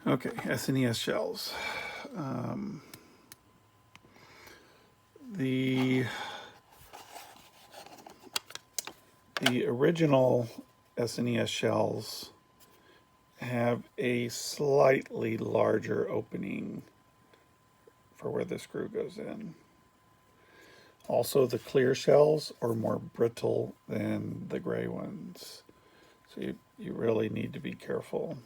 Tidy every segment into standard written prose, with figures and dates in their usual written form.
Okay, SNES shells. Um, the original SNES shells have a slightly larger opening for where the screw goes in. Also, the clear shells are more brittle than the gray ones. So you really need to be careful.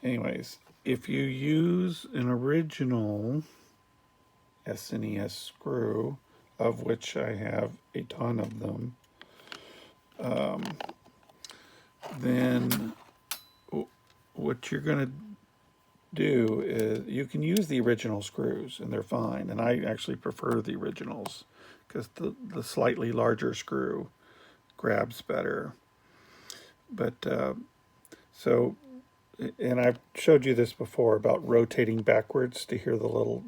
Anyways, if you use an original SNES screw, of which I have a ton of them, then what you're going to do is you can use the original screws and they're fine. And I actually prefer the originals because the slightly larger screw grabs better. But so, and I've showed you this before about rotating backwards to hear the little,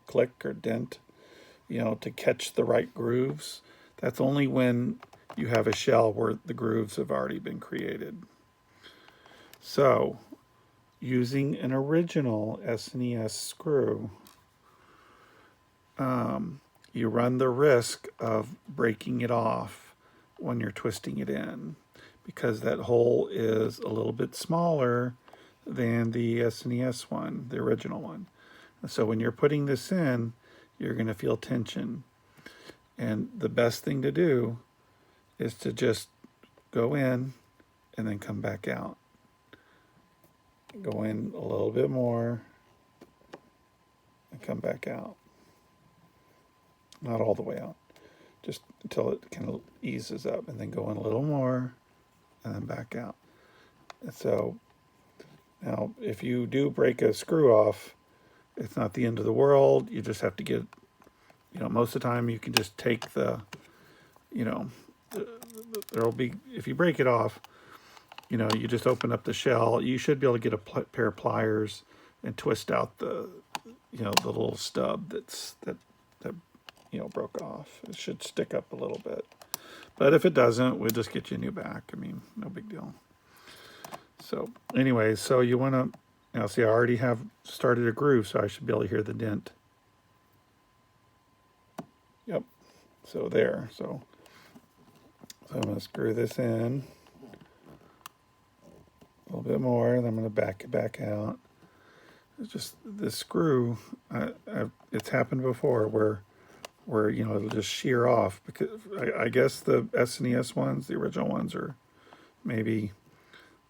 click or dent, to catch the right grooves. That's only when you have a shell where the grooves have already been created. So, using an original SNES screw, you run the risk of breaking it off when you're twisting it in because that hole is a little bit smaller than the SNES one, the original one. So when you're putting this in, you're going to feel tension. And the best thing to do is to just go in and then come back out. Go in a little bit more and come back out. Not all the way out, just until it kind of eases up, and then go in a little more and then back out. And so now if you do break a screw off, it's not the end of the world. You just have to get, most of the time you can just take there'll be, if you break it off, you just open up the shell. You should be able to get a pair of pliers and twist out the little stub that broke off. It should stick up a little bit. But if it doesn't, we'll just get you a new back. I mean, no big deal. So anyway, so you want to, see I already have started a groove, so I should be able to hear the dent. Yep. So there. So I'm going to screw this in a little bit more, and I'm going to back it back out. It's just this screw, it's happened before where it'll just shear off because I guess the SNES ones, the original ones, are maybe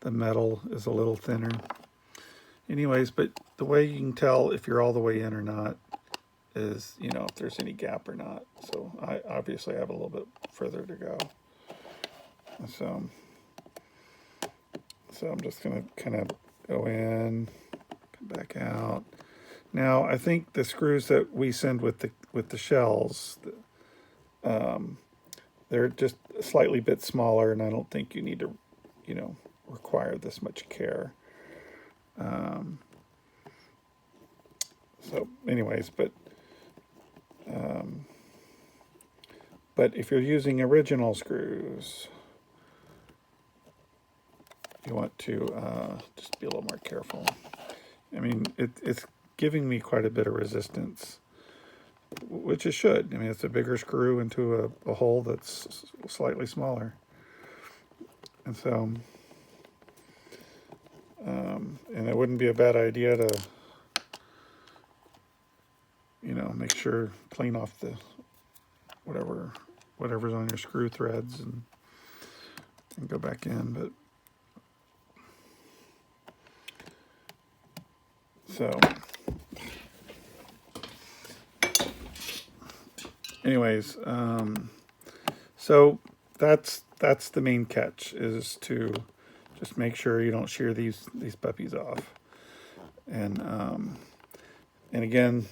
the metal is a little thinner. Anyways, but the way you can tell if you're all the way in or not is, if there's any gap or not. So I obviously have a little bit further to go. So I'm just going to kind of go in, come back out. Now, I think the screws that we send with the shells, they're just a slightly bit smaller, and I don't think you need to, require this much care. So anyways, but if you're using original screws, you want to just be a little more careful. I mean, it's giving me quite a bit of resistance, which it should. I mean, it's a bigger screw into a hole that's slightly smaller. And so, and it wouldn't be a bad idea to, make sure, clean off the whatever's on your screw threads and go back in. But so anyways, so that's the main catch, is to just make sure you don't shear these puppies off. And again,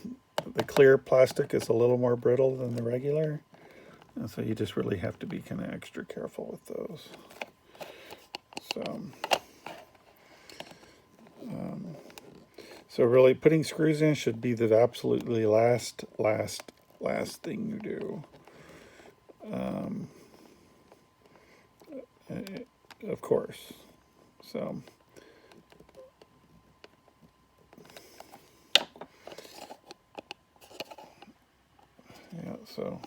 the clear plastic is a little more brittle than the regular, and so you just really have to be kind of extra careful with those. So really, putting screws in should be the absolutely last thing you do. Of course. So so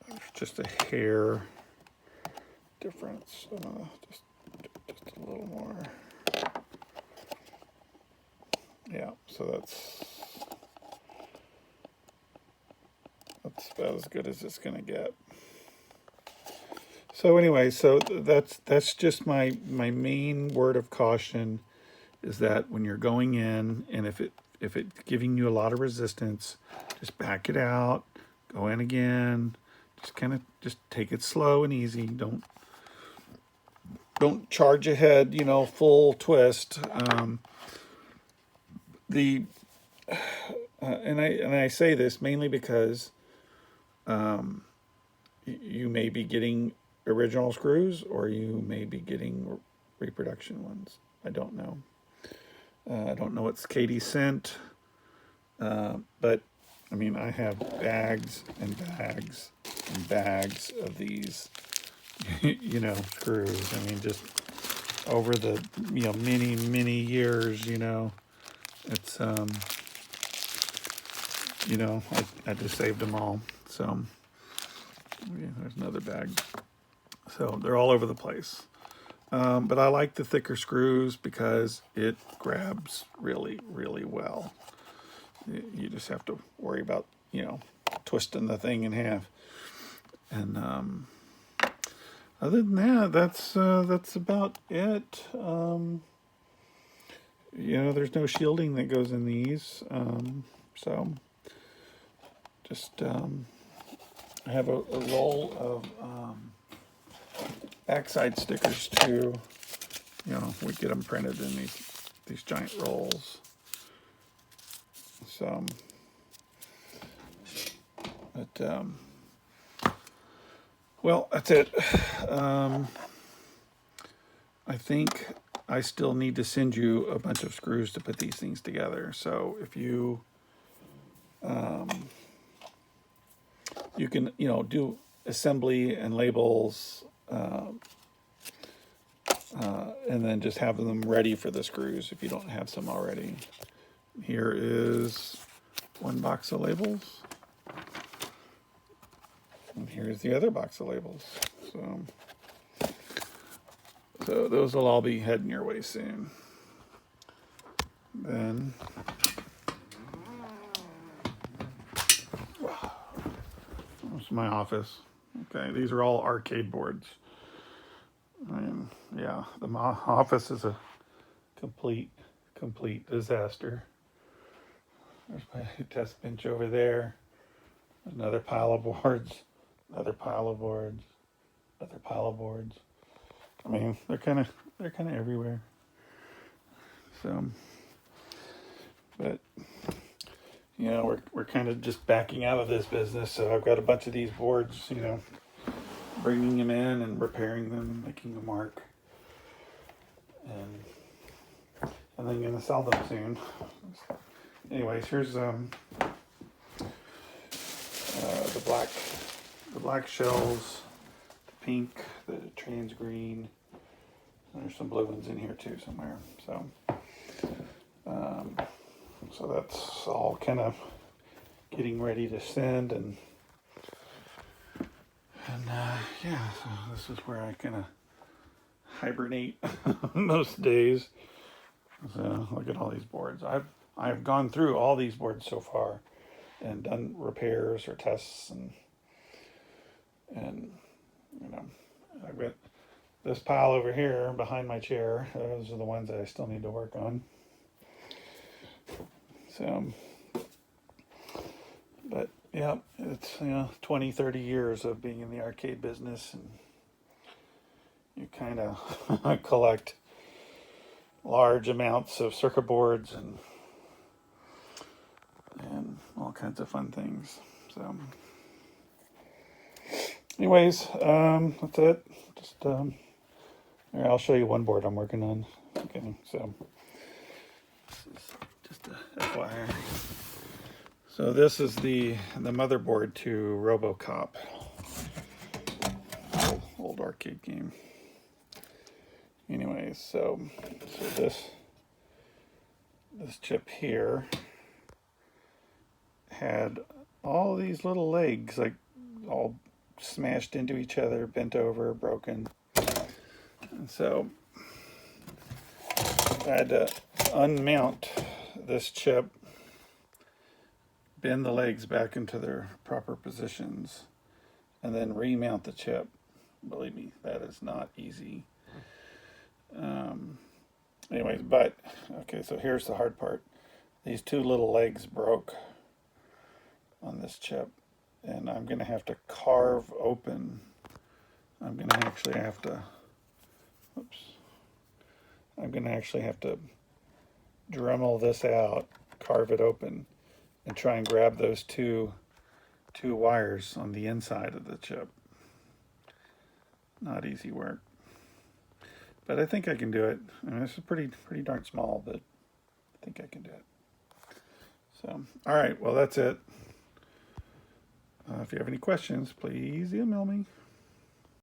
there's just a hair difference. Just a little more. Yeah, so that's about as good as it's gonna get. So anyway, so that's just my main word of caution, is that when you're going in, and if it's giving you a lot of resistance, just back it out, go in again, just take it slow and easy. Don't charge ahead, you know, full twist. And I say this mainly because you may be getting original screws, or you may be getting reproduction ones. I don't know. I don't know what Katie sent, but I mean, I have bags and bags and bags of these, you know, screws. I mean, just over the, you know, many years, you know, it's, you know, I just saved them all. So yeah, there's another bag. So they're all over the place. But I like the thicker screws because it grabs really well. You just have to worry about, you know, twisting the thing in half. And other than that, that's about it. You know, there's no shielding that goes in these. So just I have a roll of backside stickers too. You know, we get them printed in these giant rolls. So, but well, that's it. I think I still need to send you a bunch of screws to put these things together. So if you you can, you know, do assembly and labels, and then just have them ready for the screws if you don't have some already. Here is one box of labels, and here's the other box of labels. So those will all be heading your way soon. Then this is my office. Okay, these are all arcade boards. I mean, yeah, the office is a complete disaster. There's my test bench over there. There's another pile of boards, another pile of boards, another pile of boards. I mean, they're kind of everywhere. So, but you know, we're kind of just backing out of this business. So I've got a bunch of these boards, you know, bringing them in and repairing them, making a mark, and then gonna sell them soon. Anyways, here's the black shells, the pink, the trans green. There's some blue ones in here too somewhere. So, so that's all kind of getting ready to send, and yeah. So this is where I kind of hibernate most days. So look at all these boards. I've gone through all these boards so far, and done repairs or tests, and you know, I've got this pile over here behind my chair. Those are the ones that I still need to work on. So, but yeah, it's, you know, 20, 30 years of being in the arcade business, and you kind of collect large amounts of circuit boards and all kinds of fun things. So anyways, that's it. Just here, I'll show you one board I'm working on. Okay, so this is just a FYI. So this is the motherboard to RoboCop, old arcade game. Anyways, so this chip here had all these little legs, like all smashed into each other, bent over, broken. And so I had to unmount this chip, bend the legs back into their proper positions, and then remount the chip. Believe me, that is not easy. Anyways, but okay, so here's the hard part. These two little legs broke on this chip, and I'm going to have to carve open. I'm going to actually have to, oops, I'm going to actually have to dremel this out, carve it open, and try and grab those two wires on the inside of the chip. Not easy work, but I think I can do it. I mean, this is pretty darn small, but I think I can do it. So, all right, well, that's it. If you have any questions, please email me.